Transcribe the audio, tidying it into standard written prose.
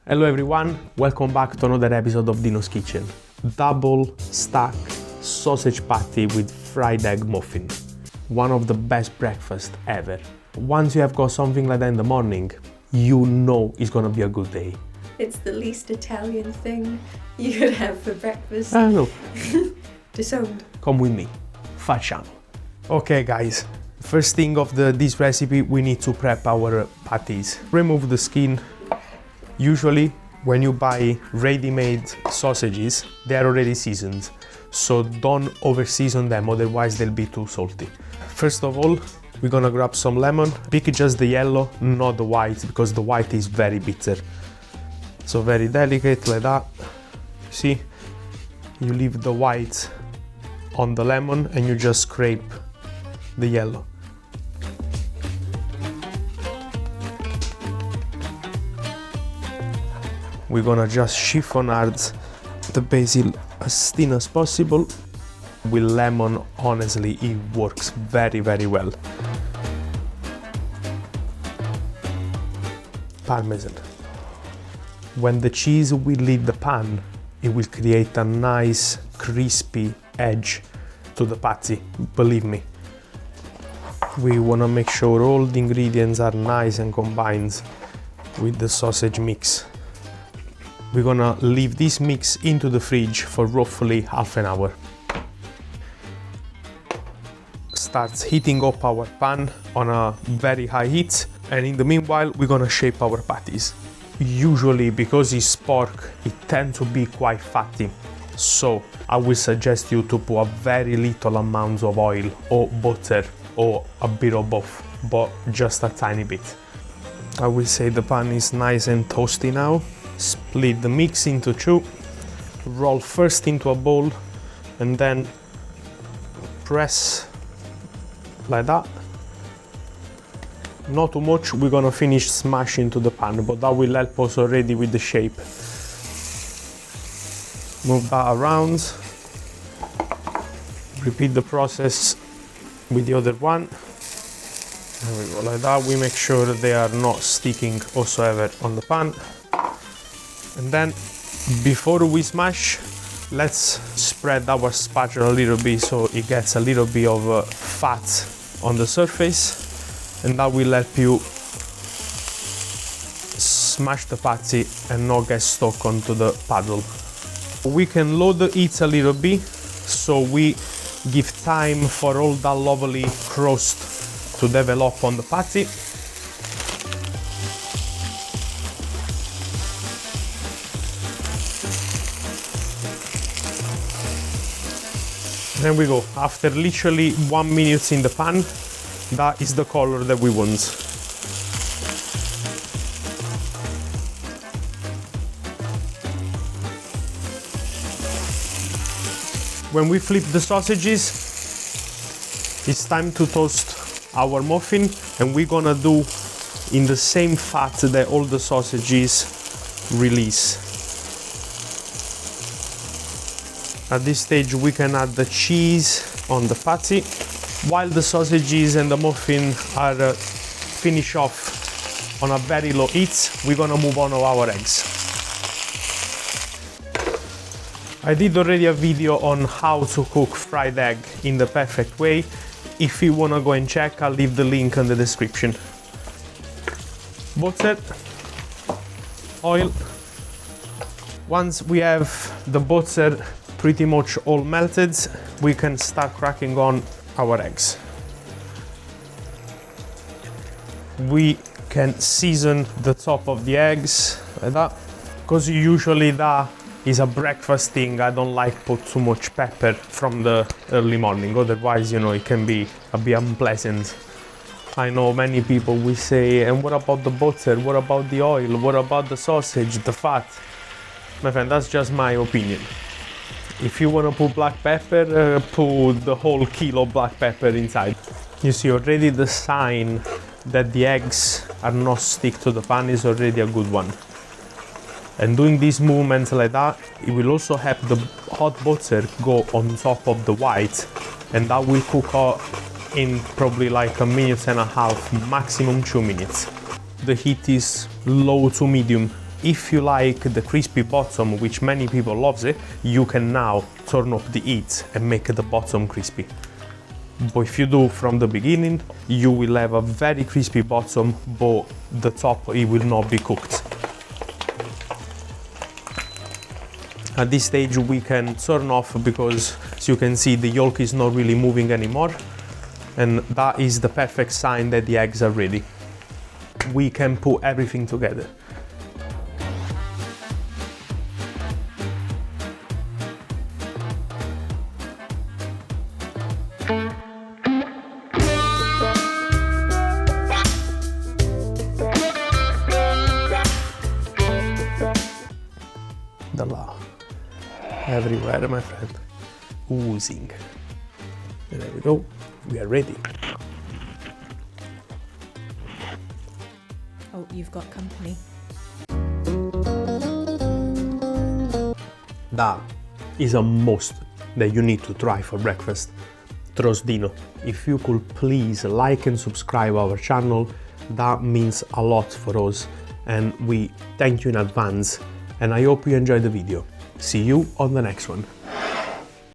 Hello everyone, welcome back to another episode of Dino's Kitchen. Double stack sausage patty with fried egg muffin. One of the best breakfasts ever. Once you have got something like that in the morning, you know it's gonna be a good day. It's the least Italian thing you could have for breakfast. I know. Disowned. Come with me. Facciamo. Okay guys, first thing of this recipe, we need to prep our patties. Remove the skin. Usually when you buy ready-made sausages, they are already seasoned, so don't over-season them, otherwise they'll be too salty. First of all, we're gonna grab some lemon. Pick just the yellow, not the white, because the white is very bitter. So very delicate like that. See, you leave the white on the lemon and you just scrape the yellow. We're gonna just chiffonade the basil as thin as possible. With lemon, honestly, it works very, very well. Parmesan. When the cheese will leave the pan, it will create a nice, crispy edge to the patty, believe me. We wanna make sure all the ingredients are nice and combined with the sausage mix. We're gonna leave this mix into the fridge for roughly half an hour. Start heating up our pan on a very high heat, and in the meanwhile we're gonna shape our patties. Usually, because it's pork, it tends to be quite fatty, so I will suggest you to put a very little amount of oil or butter or a bit of both, but just a tiny bit. I will say the pan is nice and toasty now. Split the mix into two, roll first into a bowl and then press like that. Not too much, we're gonna finish smash into the pan, but that will help us already with the shape. Move that around. Repeat the process with the other one. There we go, like that. We make sure they are not sticking whatsoever on the pan. And then, before we smash, let's spread our spatula a little bit so it gets a little bit of fat on the surface, and that will help you smash the patty and not get stuck onto the paddle. We can load the heat a little bit so we give time for all that lovely crust to develop on the patty. There we go. After literally 1 minute in the pan, that is the color that we want. When we flip the sausages, it's time to toast our muffin, and we're gonna do in the same fat that all the sausages release. At this stage we can add the cheese on the patty. While the sausages and the muffin are finished off on a very low heat, we're gonna move on to our eggs. I did already a video on how to cook fried egg in the perfect way. If you wanna go and check, I'll leave the link in the description. Butter, oil. Once we have the butter pretty much all melted, we can start cracking on our eggs. We can season the top of the eggs like that, because usually that is a breakfast thing. I don't like put too much pepper from the early morning, otherwise, you know, it can be a bit unpleasant. I know many people will say, and what about the butter, what about the oil, what about the sausage, the fat? My friend, that's just my opinion. If you want to put black pepper, put the whole kilo black pepper inside. You see already the sign that the eggs are not stick to the pan is already a good one. And doing these movements like that, it will also help the hot butter go on top of the white, and that will cook in probably like 1.5 minutes, maximum 2 minutes. The heat is low to medium. if you like the crispy bottom, which many people loves it, you can now turn up the heat and make the bottom crispy. But if you do from the beginning, you will have a very crispy bottom, but the top, it will not be cooked. At this stage we can turn off because, as you can see, the yolk is not really moving anymore, and that is the perfect sign that the eggs are ready. We can put everything together. The love everywhere, my friend, oozing. And there we go, we are ready. Oh, you've got company. That is a must that you need to try for breakfast. Trust Dino. If you could please like and subscribe our channel, that means a lot for us, and we thank you in advance, and I hope you enjoyed the video. See you on the next one.